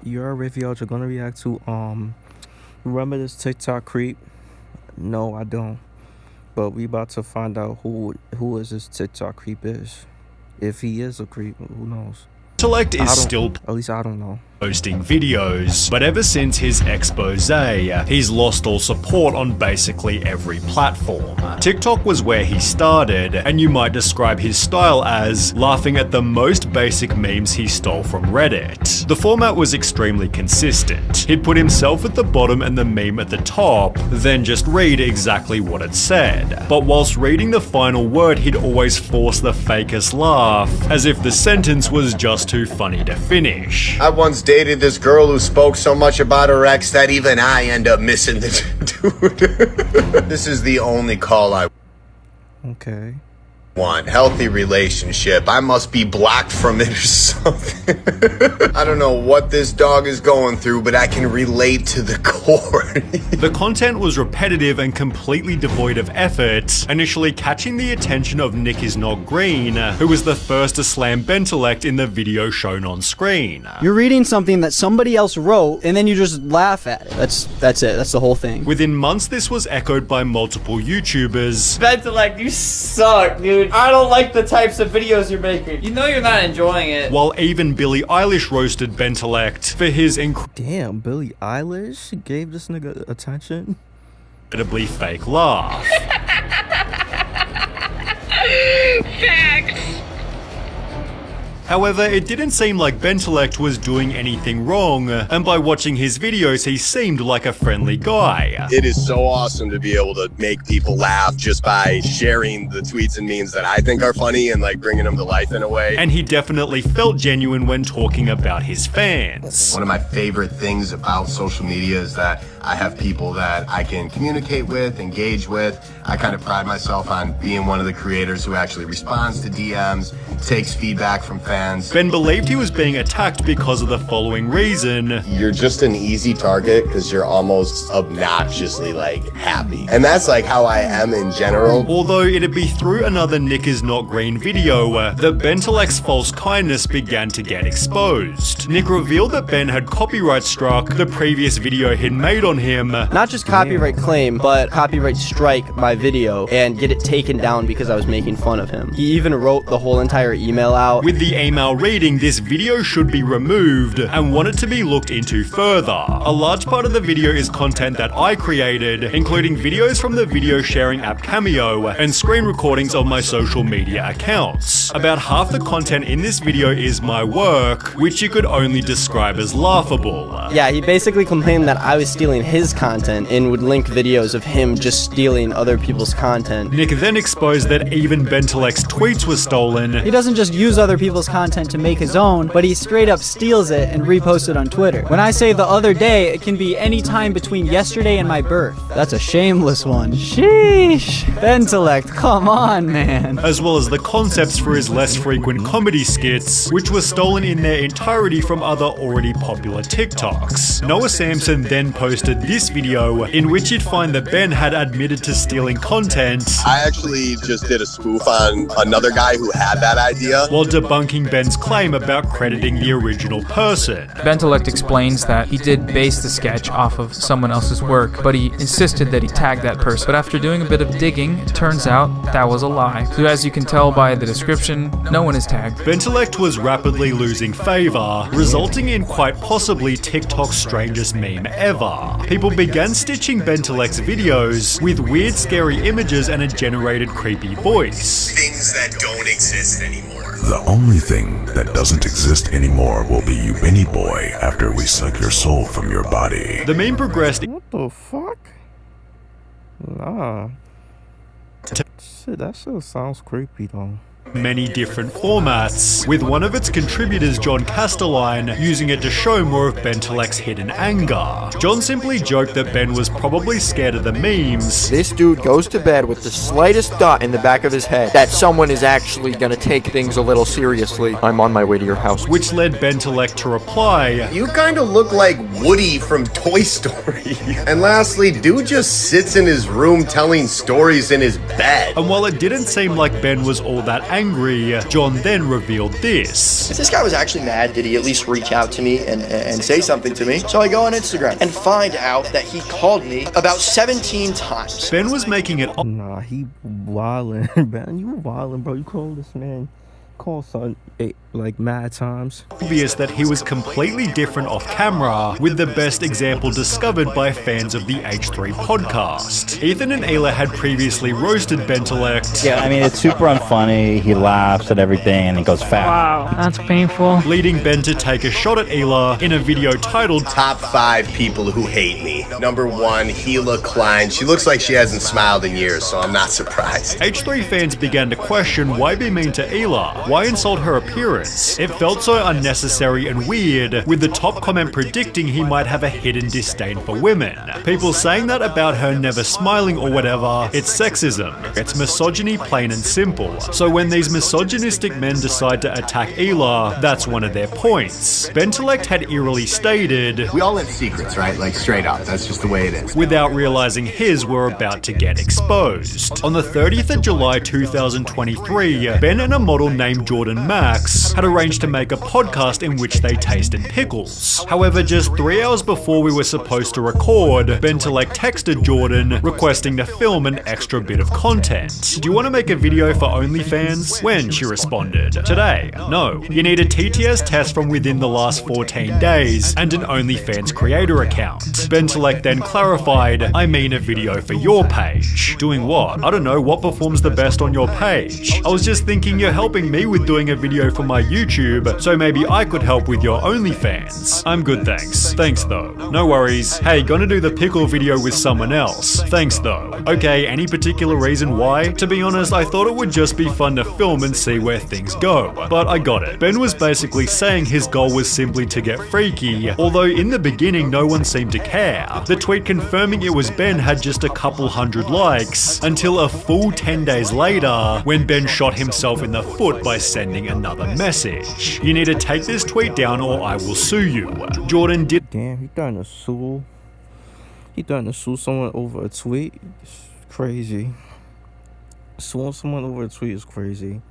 You're WavyOcho gonna react to remember this TikTok creep? No, I don't. But we about to find out who is this TikTok creep is. If he is a creep, who knows? Intellect is still at least I don't know. Posting videos, but ever since his expose, he's lost all support on basically every platform. TikTok was where he started, and you might describe his style as laughing at the most basic memes he stole from Reddit. The format was extremely consistent. He'd put himself at the bottom and the meme at the top, then just read exactly what it said. But whilst reading the final word, he'd always force the fakest laugh, as if the sentence was just too funny to finish. I once dated this girl who spoke so much about her ex that even I end up missing the dude. This is the only call I want. Healthy relationship. I must be blocked from it or something. I don't know what this dog is going through, but I can relate to the core. The content was repetitive and completely devoid of effort, initially catching the attention of Nick is Not Green, who was the first to slam Bentellect in the video shown on screen. You're reading something that somebody else wrote, and then you just laugh at it. That's it. That's the whole thing. Within months, this was echoed by multiple YouTubers. Bentellect, you suck, dude. I don't like the types of videos you're making. You know you're not enjoying it. While even Billie Eilish roasted Bentellect for his Damn, Billie Eilish gave this nigga attention? Incredibly fake laugh. Facts. However, it didn't seem like Bentellect was doing anything wrong, and by watching his videos, he seemed like a friendly guy. It is so awesome to be able to make people laugh just by sharing the tweets and memes that I think are funny and like bringing them to life in a way. And he definitely felt genuine when talking about his fans. One of my favorite things about social media is that I have people that I can communicate with, engage with. I kind of pride myself on being one of the creators who actually responds to DMs, takes feedback from fans. Ben believed he was being attacked because of the following reason. You're just an easy target because you're almost obnoxiously like happy. And that's like how I am in general. Although it'd be through another Nick is Not Green video that Bentellect's false kindness began to get exposed. Nick revealed that Ben had copyright struck the previous video he'd made on him. Not just copyright claim, but copyright strike my video and get it taken down because I was making fun of him. He even wrote the whole entire email out. With the email reading, this video should be removed and wanted to be looked into further. A large part of the video is content that I created, including videos from the video sharing app Cameo and screen recordings of my social media accounts. About half the content in this video is my work, which you could only describe as laughable. Yeah, he basically complained that I was stealing his content and would link videos of him just stealing other people's content. Nick then exposed that even Bentellect's tweets were stolen. He doesn't just use other people's content to make his own, but he straight up steals it and reposts it on Twitter. When I say the other day, it can be any time between yesterday and my birth. That's a shameless one. Sheesh. Bentellect, come on, man. As well as the concepts for his less frequent comedy skits, which were stolen in their entirety from other already popular TikToks. Noah Samson then posted this video in which you'd find that Ben had admitted to stealing content. I actually just did a spoof on another guy who had that idea, while debunking Ben's claim about crediting the original person. Bentellect explains that he did base the sketch off of someone else's work, but he insisted that he tagged that person. But after doing a bit of digging, it turns out that was a lie. So as you can tell by the description, no one is tagged. Bentellect was rapidly losing favor, resulting in quite possibly TikTok's strangest meme ever. People began stitching Bentellect's videos with weird, scary images and a generated creepy voice. Things that don't exist anymore. The only thing that doesn't exist anymore will be you, Benny Boy, after we suck your soul from your body. The meme progressed. What the fuck? Nah. Shit, that shit sounds creepy though. Many different formats, with one of its contributors, John Castelline, using it to show more of Bentellect's hidden anger. John simply joked that Ben was probably scared of the memes. This dude goes to bed with the slightest thought in the back of his head that someone is actually gonna take things a little seriously. I'm on my way to your house. Which led Bentellect to reply, "You kinda look like Woody from Toy Story." And lastly, dude just sits in his room telling stories in his bed. And while it didn't seem like Ben was all that angry, John then revealed this. If this guy was actually mad, did he at least reach out to me and say something to me? So I go on Instagram and find out that he called me about 17 times. Ben was making it Nah, he wildin', Ben. You wildin', bro. You call this man, call son, like mad times. obvious that he was completely different off camera, with the best example discovered by fans of the H3 podcast. Ethan and Ayla had previously roasted Bentelect. Yeah, I mean, it's super unfunny. He laughs at everything and he goes fat. Wow, that's painful. Leading Ben to take a shot at Ayla in a video titled Top 5 people who hate me. Number 1, Gila Klein. She looks like she hasn't smiled in years, so I'm not surprised. H3 fans began to question why be mean to Ayla? Why insult her appearance? It felt so unnecessary and weird, with the top comment predicting he might have a hidden disdain for women. People saying that about her never smiling or whatever, it's sexism. It's misogyny plain and simple. So when these misogynistic men decide to attack Ayla, that's one of their points. Bentelect had eerily stated, We all have secrets, right? Like straight up, that's just the way it is. without realizing his were about to get exposed. On the 30th of July 2023, Ben and a model named Jordan Max had arranged to make a podcast in which they tasted pickles. However, just 3 hours before we were supposed to record, Bentelect texted Jordan requesting to film an extra bit of content. Do you want to make a video for OnlyFans? When? She responded. Today. No. You need a TTS test from within the last 14 days and an OnlyFans creator account. Bentelect then clarified, I mean a video for your page. Doing what? I don't know, what performs the best on your page? I was just thinking you're helping me with doing a video for my YouTube, so maybe I could help with your OnlyFans. I'm good, thanks. Thanks though. No worries. Hey, gonna do the pickle video with someone else. Thanks though. Okay, any particular reason why? To be honest, I thought it would just be fun to film and see where things go. But I got it. Ben was basically saying his goal was simply to get freaky, although in the beginning no one seemed to care. The tweet confirming it was Ben had just a couple hundred likes, until a full 10 days later, when Ben shot himself in the foot by sending another message. You need to take this tweet down or I will sue you. Jordan did. Damn, he threatened to sue. He threatened to sue someone over a tweet. It's crazy. Suing someone over a tweet is crazy.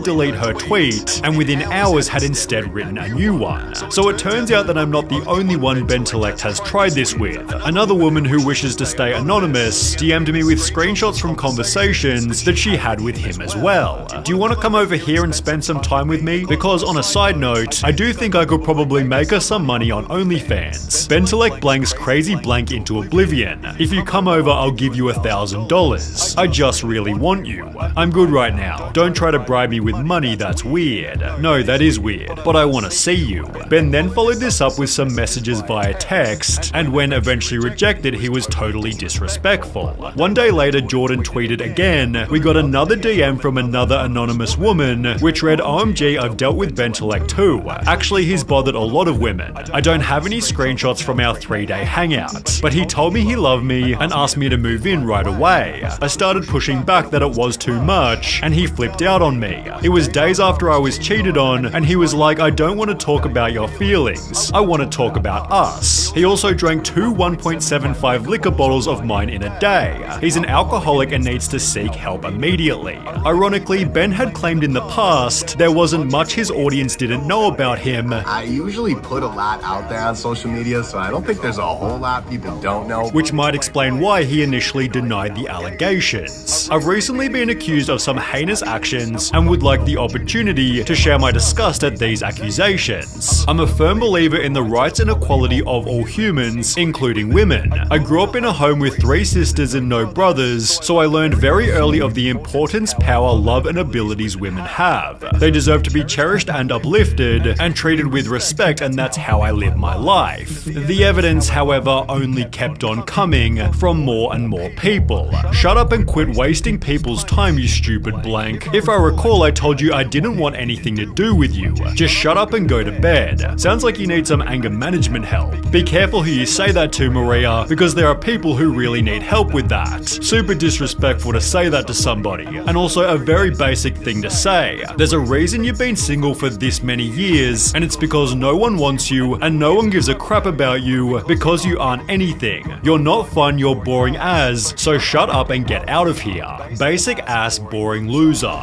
Delete her tweet, and within hours had instead written a new one. So it turns out that I'm not the only one Bentelect has tried this with. Another woman who wishes to stay anonymous DM'd me with screenshots from conversations that she had with him as well. Do you want to come over here and spend some time with me? Because on a side note, I do think I could probably make her some money on OnlyFans. Bentelect blanks crazy blank into oblivion. If you come over, I'll give you $1,000. I just really want you. I'm good right now. Don't try to bribe me with money, that's weird. No, that is weird, but I want to see you. Ben then followed this up with some messages via text, and when eventually rejected, he was totally disrespectful. One day later, Jordan tweeted again, we got another DM from another anonymous woman, which read, OMG, I've dealt with Bentelect too. Actually, he's bothered a lot of women. I don't have any screenshots from our 3-day hangout, but he told me he loved me and asked me to move in right away. I started pushing back that it was too much, and he flipped out on me. It was days after I was cheated on, and he was like, I don't want to talk about your feelings. I want to talk about us. He also drank 2 1.75 liquor bottles of mine in a day. He's an alcoholic and needs to seek help immediately. Ironically, Ben had claimed in the past there wasn't much his audience didn't know about him. I usually put a lot out there on social media, so I don't think there's a whole lot people don't know. Which might explain why he initially denied the allegations. I've recently been accused of some heinous actions and would like the opportunity to share my disgust at these accusations. I'm a firm believer in the rights and equality of all humans, including women. I grew up in a home with 3 sisters and no brothers, so I learned very early of the importance, power, love, and abilities women have. They deserve to be cherished and uplifted, and treated with respect, and that's how I live my life. The evidence, however, only kept on coming from more and more people. Shut up and quit wasting people's time, you stupid blank. If I record call, I told you I didn't want anything to do with you. Just shut up and go to bed. Sounds like you need some anger management help. Be careful who you say that to, Maria, because there are people who really need help with that. Super disrespectful to say that to somebody. And also a very basic thing to say. There's a reason you've been single for this many years, and it's because no one wants you and no one gives a crap about you because you aren't anything. You're not fun, you're boring as, so shut up and get out of here. Basic ass boring loser.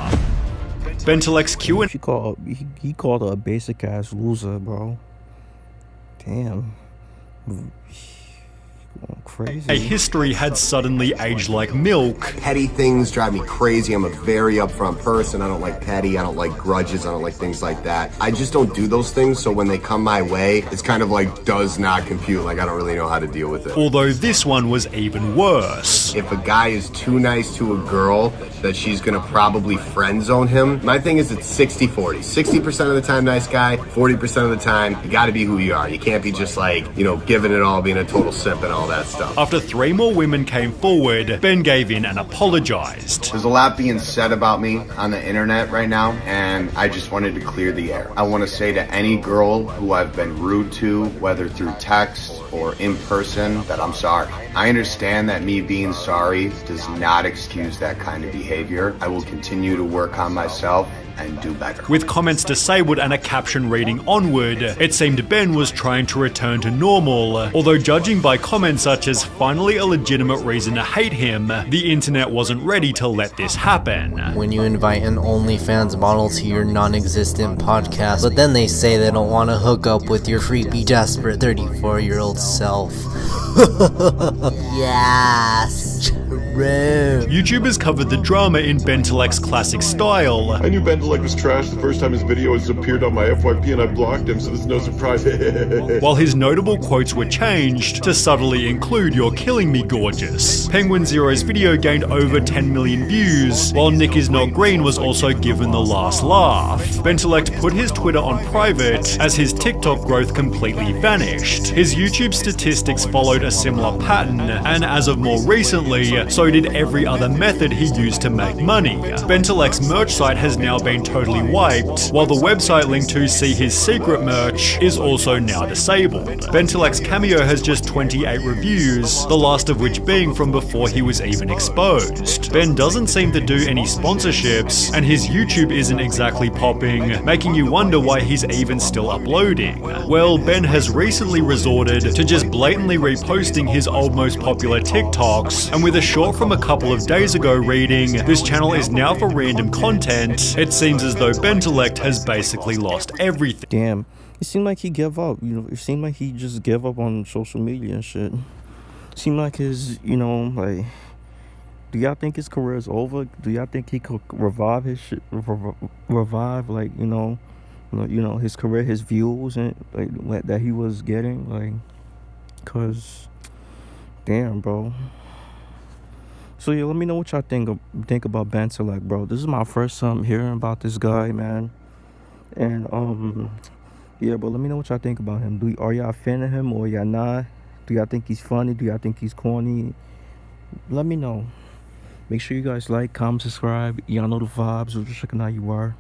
Bentelex Q and he called her a basic ass loser, bro. Damn. Crazy. A history had suddenly aged like milk. Petty things drive me crazy. I'm a very upfront person. I don't like petty. I don't like grudges. I don't like things like that. I just don't do those things. So when they come my way, it's kind of like does not compute. Like I don't really know how to deal with it. Although this one was even worse. If a guy is too nice to a girl, that she's gonna probably friend zone him. My thing is it's 60-40. 60% of the time nice guy, 40% of the time you gotta be who you are. You can't be just like, you know, giving it all, being a total simp and all that stuff. After 3 more women came forward, Ben gave in and apologized. There's a lot being said about me on the internet right now, and I just wanted to clear the air. I want to say to any girl who I've been rude to, whether through text or in person, that I'm sorry. I understand that me being sorry does not excuse that kind of behavior. I will continue to work on myself and do better. With comments disabled and a caption reading onward, it seemed Ben was trying to return to normal, although judging by comments such as finally a legitimate reason to hate him, the internet wasn't ready to let this happen. When you invite an OnlyFans model to your non-existent podcast, but then they say they don't want to hook up with your creepy, desperate 34-year-old self. Yes, true. YouTubers covered the drama in Bentelex's classic style. I knew Bentelek was trash the first time his videos appeared on my FYP and I blocked him, so there's no surprise. While his notable quotes were changed to subtly include "You're killing me, gorgeous." Penguin Zero's video gained over 10 million views, while Nick is Not Green was also given the last laugh. Bentelect put his Twitter on private as his TikTok growth completely vanished. His YouTube statistics followed a similar pattern, and as of more recently, so did every other method he used to make money. Bentelec's merch site has now been totally wiped, while the website linked to see his secret merch is also now disabled. Bentelec's Cameo has just 28 reviews, the last of which being from before he was even exposed. Ben doesn't seem to do any sponsorships, and his YouTube isn't exactly popping, making you wonder why he's even still uploading. Well, Ben has recently resorted to just blatantly reposting his old most popular TikToks, and with a short from a couple of days ago reading, "This channel is now for random content," it seems as though Bentelect has basically lost everything. Damn, it seemed like he gave up. You know, it seemed like he just gave up on social media and shit. It seemed like his, you know, like, do y'all think his career is over? Do y'all think he could revive his shit? Revive, like, you know, his career, his views, and like that he was getting, like, cause, damn, bro. So yeah, let me know what y'all think about Bentelect, bro. This is my first time hearing about this guy, man. And yeah, but let me know what y'all think about him. Are y'all a fan of him or y'all not? Do y'all think he's funny? Do y'all think he's corny? Let me know. Make sure you guys like, comment, subscribe. Y'all know the vibes. We're just checking out you are.